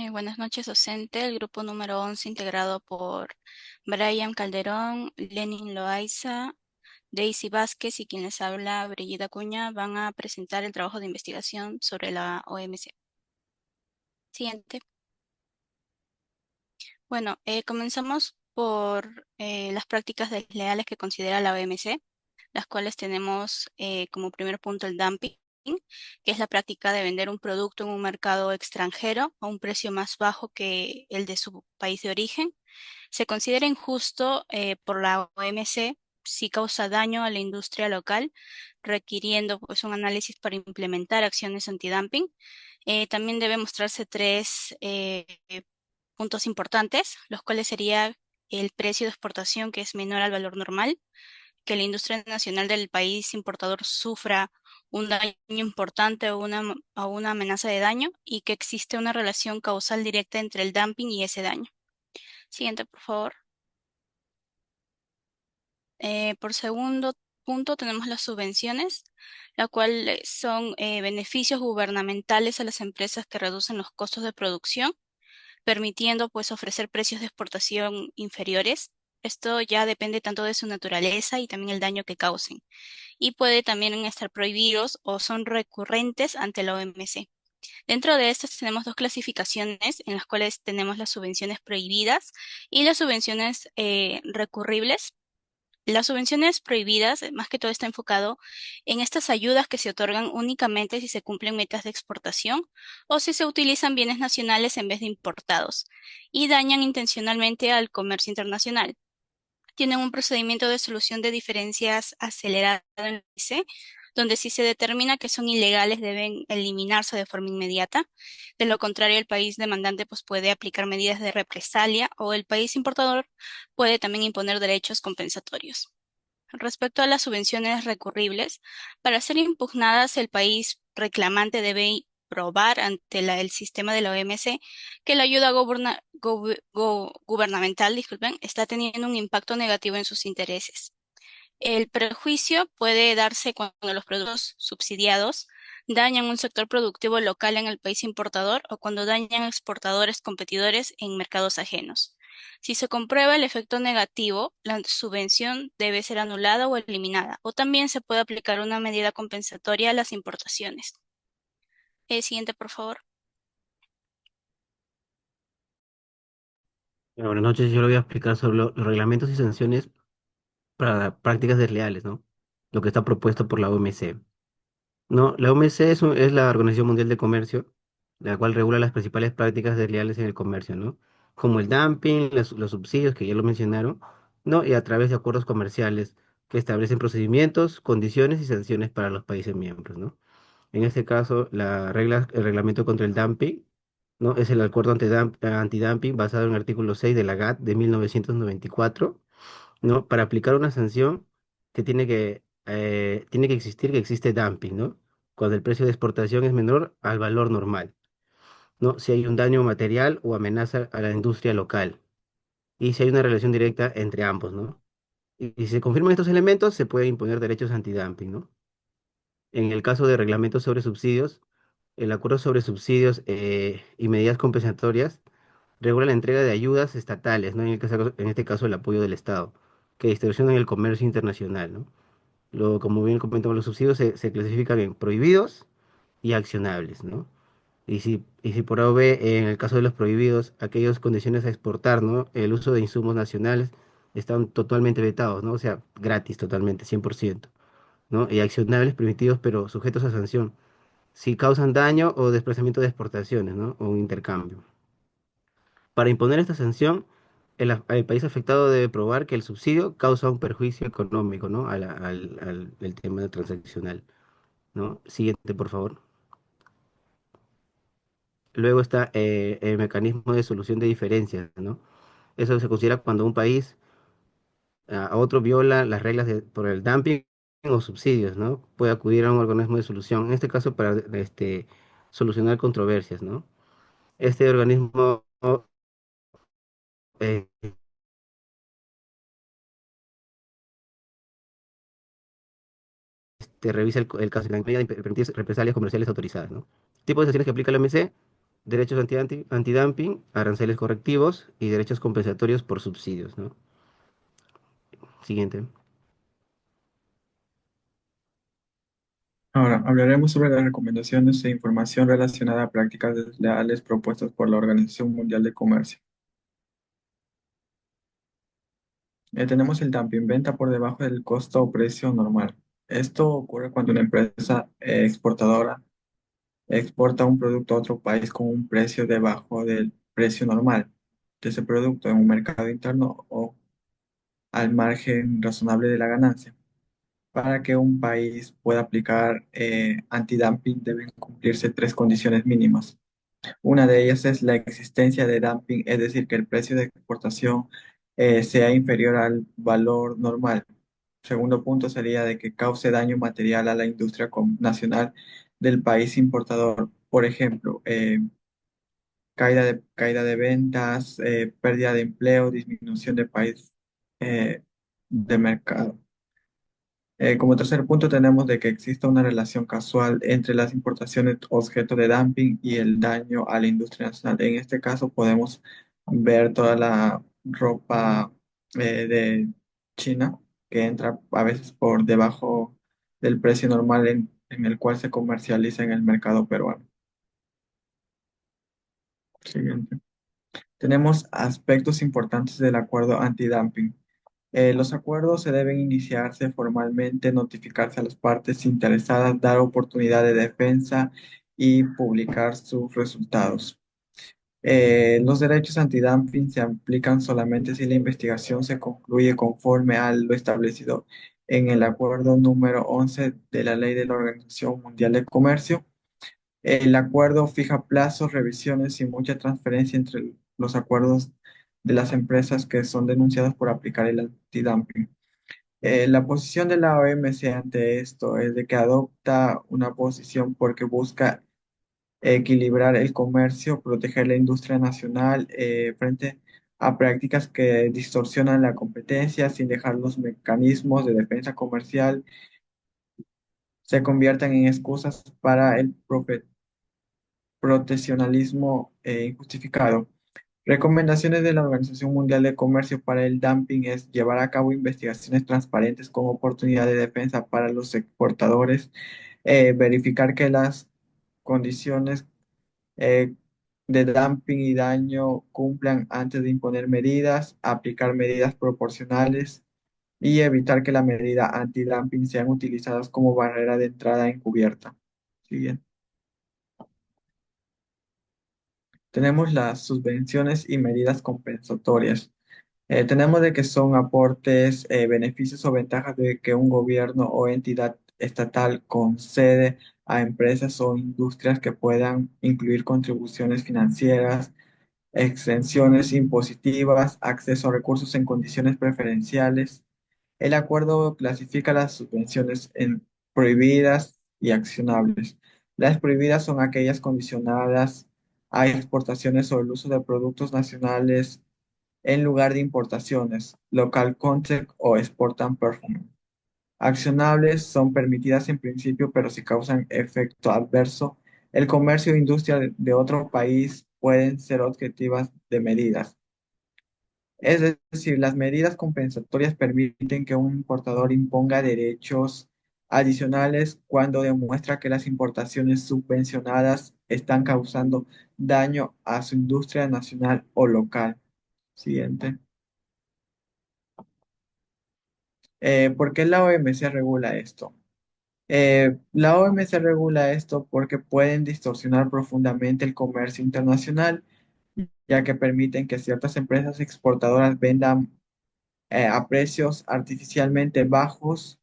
Buenas noches, docente. El grupo número 11, integrado por Brian Calderón, Lenin Loaiza, Daisy Vázquez y quien les habla, Brigida Cuña, van a presentar el trabajo de investigación sobre la OMC. Siguiente. Bueno, comenzamos por las prácticas desleales que considera la OMC, las cuales tenemos como primer punto el dumping, que es la práctica de vender un producto en un mercado extranjero a un precio más bajo que el de su país de origen. Se considera injusto por la OMC si causa daño a la industria local, requiriendo pues, un análisis para implementar acciones antidumping. También debe mostrarse tres puntos importantes, los cuales sería el precio de exportación que es menor al valor normal, que la industria nacional del país importador sufra un daño importante o una amenaza de daño y que existe una relación causal directa entre el dumping y ese daño. Siguiente, por favor. Por segundo punto tenemos las subvenciones, la cual son beneficios gubernamentales a las empresas que reducen los costos de producción, permitiendo pues ofrecer precios de exportación inferiores. Esto ya depende tanto de su naturaleza y también el daño que causen. Y puede también estar prohibidos o son recurrentes ante la OMC. Dentro de estas tenemos dos clasificaciones en las cuales tenemos las subvenciones prohibidas y las subvenciones recurribles. Las subvenciones prohibidas, más que todo, está enfocado en estas ayudas que se otorgan únicamente si se cumplen metas de exportación o si se utilizan bienes nacionales en vez de importados y dañan intencionalmente al comercio internacional. Tienen un procedimiento de solución de diferencias acelerado en el ICE, donde si se determina que son ilegales deben eliminarse de forma inmediata. De lo contrario, el país demandante pues, puede aplicar medidas de represalia o el país importador puede también imponer derechos compensatorios. Respecto a las subvenciones recurribles, para ser impugnadas, el país reclamante debe probar ante el sistema de la OMC que la ayuda gubernamental, disculpen, está teniendo un impacto negativo en sus intereses. El perjuicio puede darse cuando los productos subsidiados dañan un sector productivo local en el país importador o cuando dañan exportadores competidores en mercados ajenos. Si se comprueba el efecto negativo, la subvención debe ser anulada o eliminada, o también se puede aplicar una medida compensatoria a las importaciones. Siguiente, por favor. Buenas noches, yo le voy a explicar sobre los reglamentos y sanciones para prácticas desleales, ¿no? Lo que está propuesto por la OMC. ¿No? La OMC es la Organización Mundial de Comercio, la cual regula las principales prácticas desleales en el comercio, ¿no? Como el dumping, los subsidios, que ya lo mencionaron, ¿no? Y a través de acuerdos comerciales que establecen procedimientos, condiciones y sanciones para los países miembros, ¿no? En este caso, el reglamento contra el dumping, ¿no? Es el acuerdo antidumping basado en el artículo 6 de la GATT de 1994, ¿no? Para aplicar una sanción que tiene que existir, que existe dumping, ¿no? Cuando el precio de exportación es menor al valor normal, ¿no? Si hay un daño material o amenaza a la industria local y si hay una relación directa entre ambos, ¿no? Y si se confirman estos elementos, se pueden imponer derechos antidumping, ¿no? En el caso de reglamentos sobre subsidios, el acuerdo sobre subsidios y medidas compensatorias regula la entrega de ayudas estatales, ¿no? En este caso el apoyo del Estado, que distorsionan el comercio internacional, ¿no? Como bien comentamos, los subsidios se clasifican en prohibidos y accionables, ¿no? Y si por A o B, en el caso de los prohibidos, aquellas condiciones a exportar, ¿no? El uso de insumos nacionales están totalmente vetados, ¿no? O sea, gratis totalmente, 100%, ¿no? Y accionables permitidos, pero sujetos a sanción, si causan daño o desplazamiento de exportaciones, ¿no? O un intercambio. Para imponer esta sanción, el país afectado debe probar que el subsidio causa un perjuicio económico, ¿no? Al tema transaccional, ¿no? Siguiente, por favor. Luego está el mecanismo de solución de diferencias, ¿no? Eso se considera cuando un país a otro viola las reglas por el dumping o subsidios, ¿no? Puede acudir a un organismo de solución, en este caso para solucionar controversias, ¿no? Este organismo eh, revisa el caso y la medida de permitir represalias comerciales autorizadas, ¿no? Tipo de sanciones que aplica la OMC. derechos antidumping, aranceles correctivos y derechos compensatorios por subsidios, ¿no? Siguiente. Ahora, hablaremos sobre las recomendaciones e información relacionada a prácticas desleales propuestas por la Organización Mundial de Comercio. Tenemos el dumping, venta por debajo del costo o precio normal. Esto ocurre cuando una empresa exportadora exporta un producto a otro país con un precio debajo del precio normal de ese producto en un mercado interno o al margen razonable de la ganancia. Para que un país pueda aplicar antidumping deben cumplirse tres condiciones mínimas. Una de ellas es la existencia de dumping, es decir, que el precio de exportación sea inferior al valor normal. Segundo punto sería de que cause daño material a la industria nacional del país importador. Por ejemplo, caída de ventas, pérdida de empleo, disminución de país de mercado. Como tercer punto tenemos de que exista una relación casual entre las importaciones objeto de dumping y el daño a la industria nacional. En este caso podemos ver toda la ropa de China que entra a veces por debajo del precio normal en el cual se comercializa en el mercado peruano. Siguiente. Tenemos aspectos importantes del acuerdo antidumping. Los acuerdos se deben iniciarse formalmente, notificarse a las partes interesadas, dar oportunidad de defensa y publicar sus resultados. Los derechos antidumping se aplican solamente si la investigación se concluye conforme a lo establecido en el acuerdo número 11 de la Ley de la Organización Mundial de Comercio. El acuerdo fija plazos, revisiones y mucha transferencia entre los acuerdos de las empresas que son denunciadas por aplicar el antidumping. La posición de la OMC ante esto es de que adopta una posición porque busca equilibrar el comercio, proteger la industria nacional frente a prácticas que distorsionan la competencia sin dejar los mecanismos de defensa comercial se conviertan en excusas para el proteccionalismo injustificado. Recomendaciones de la Organización Mundial de Comercio para el dumping es llevar a cabo investigaciones transparentes con oportunidad de defensa para los exportadores, verificar que las condiciones eh, de dumping y daño cumplan antes de imponer medidas, aplicar medidas proporcionales y evitar que la medida antidumping sean utilizadas como barrera de entrada encubierta. Siguiente. Tenemos las subvenciones y medidas compensatorias. Tenemos de que son aportes, beneficios o ventajas de que un gobierno o entidad estatal concede a empresas o industrias que puedan incluir contribuciones financieras, exenciones impositivas, acceso a recursos en condiciones preferenciales. El acuerdo clasifica las subvenciones en prohibidas y accionables. Las prohibidas son aquellas condicionadas a exportaciones o el uso de productos nacionales en lugar de importaciones, local content o export and performance. Accionables son permitidas en principio, pero si causan efecto adverso, el comercio e industria de otro país pueden ser objetivas de medidas. Es decir, las medidas compensatorias permiten que un importador imponga derechos adicionales cuando demuestra que las importaciones subvencionadas están causando daño a su industria nacional o local. Siguiente. ¿Por qué la OMC regula esto? La OMC regula esto porque pueden distorsionar profundamente el comercio internacional, ya que permiten que ciertas empresas exportadoras vendan a precios artificialmente bajos,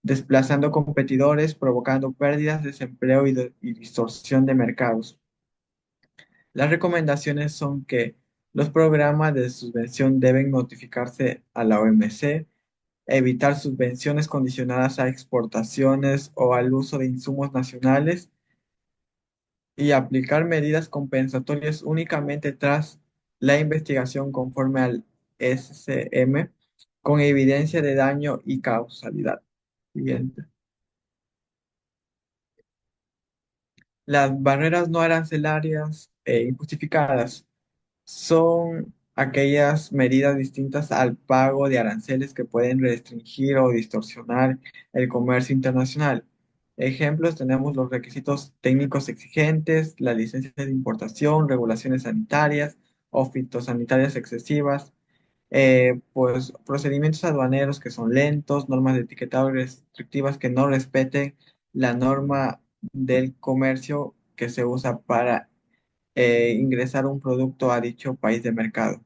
desplazando competidores, provocando pérdidas, desempleo y distorsión de mercados. Las recomendaciones son que los programas de subvención deben notificarse a la OMC, evitar subvenciones condicionadas a exportaciones o al uso de insumos nacionales y aplicar medidas compensatorias únicamente tras la investigación conforme al SCM con evidencia de daño y causalidad. Siguiente. Las barreras no arancelarias injustificadas. Son aquellas medidas distintas al pago de aranceles que pueden restringir o distorsionar el comercio internacional. Ejemplos, tenemos los requisitos técnicos exigentes, las licencias de importación, regulaciones sanitarias o fitosanitarias excesivas, pues procedimientos aduaneros que son lentos, normas de etiquetado restrictivas que no respeten la norma del comercio que se usa para ingresar un producto a dicho país de mercado.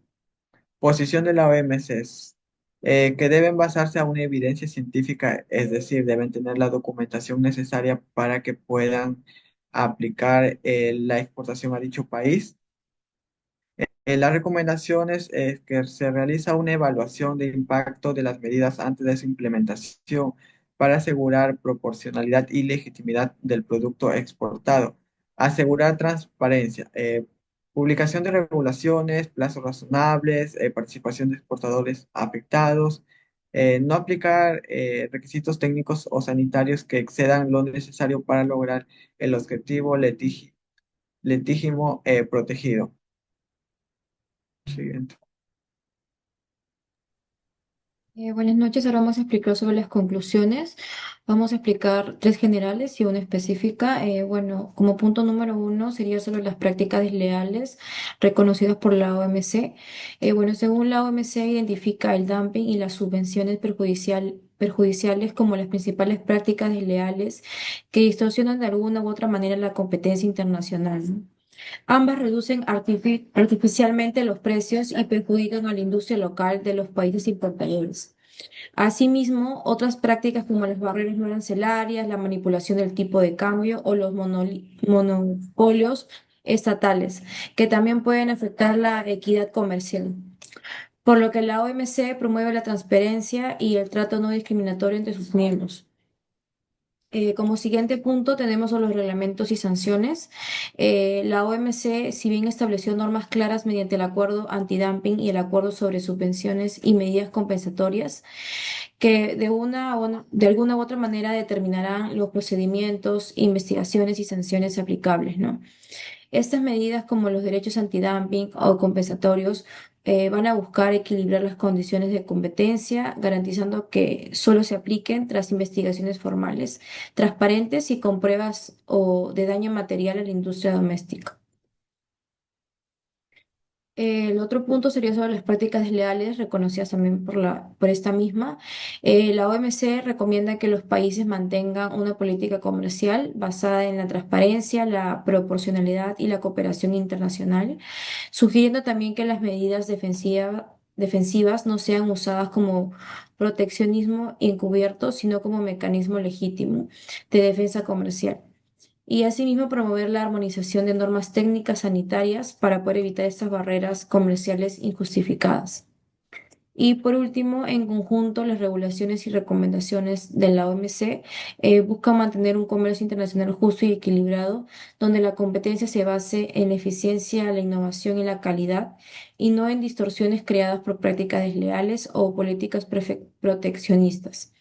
Posición de la OMC es que deben basarse a una evidencia científica, es decir, deben tener la documentación necesaria para que puedan aplicar la exportación a dicho país. Las recomendaciones es que se realiza una evaluación de impacto de las medidas antes de su implementación para asegurar proporcionalidad y legitimidad del producto exportado. Asegurar transparencia, publicación de regulaciones, plazos razonables, participación de exportadores afectados, no aplicar requisitos técnicos o sanitarios que excedan lo necesario para lograr el objetivo legítimo protegido. Siguiente. Buenas noches, ahora vamos a explicar sobre las conclusiones. Vamos a explicar tres generales y una específica. Bueno, como punto número uno sería sobre las prácticas desleales reconocidas por la OMC. Bueno, según la OMC identifica el dumping y las subvenciones perjudiciales como las principales prácticas desleales que distorsionan de alguna u otra manera la competencia internacional, ¿no? Ambas reducen artificialmente los precios y perjudican a la industria local de los países importadores. Asimismo, otras prácticas como las barreras no arancelarias, la manipulación del tipo de cambio o los monopolios estatales, que también pueden afectar la equidad comercial. Por lo que la OMC promueve la transparencia y el trato no discriminatorio entre sus miembros. Como siguiente punto tenemos a los reglamentos y sanciones. La OMC, si bien estableció normas claras mediante el acuerdo antidumping y el acuerdo sobre subvenciones y medidas compensatorias, que de alguna u otra manera determinarán los procedimientos, investigaciones y sanciones aplicables, ¿no? Estas medidas, como los derechos antidumping o compensatorios, van a buscar equilibrar las condiciones de competencia, garantizando que solo se apliquen tras investigaciones formales, transparentes y con pruebas o de daño material a la industria doméstica. El otro punto sería sobre las prácticas desleales reconocidas también por esta misma. La OMC recomienda que los países mantengan una política comercial basada en la transparencia, la proporcionalidad y la cooperación internacional, sugiriendo también que las medidas defensivas no sean usadas como proteccionismo encubierto, sino como mecanismo legítimo de defensa comercial. Y asimismo promover la armonización de normas técnicas sanitarias para poder evitar estas barreras comerciales injustificadas. Y por último, en conjunto, las regulaciones y recomendaciones de la OMC buscan mantener un comercio internacional justo y equilibrado, donde la competencia se base en la eficiencia, la innovación y la calidad, y no en distorsiones creadas por prácticas desleales o políticas proteccionistas.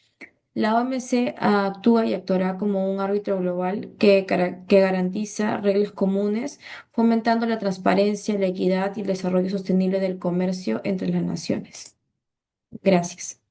La OMC actúa y actuará como un árbitro global que garantiza reglas comunes, fomentando la transparencia, la equidad y el desarrollo sostenible del comercio entre las naciones. Gracias.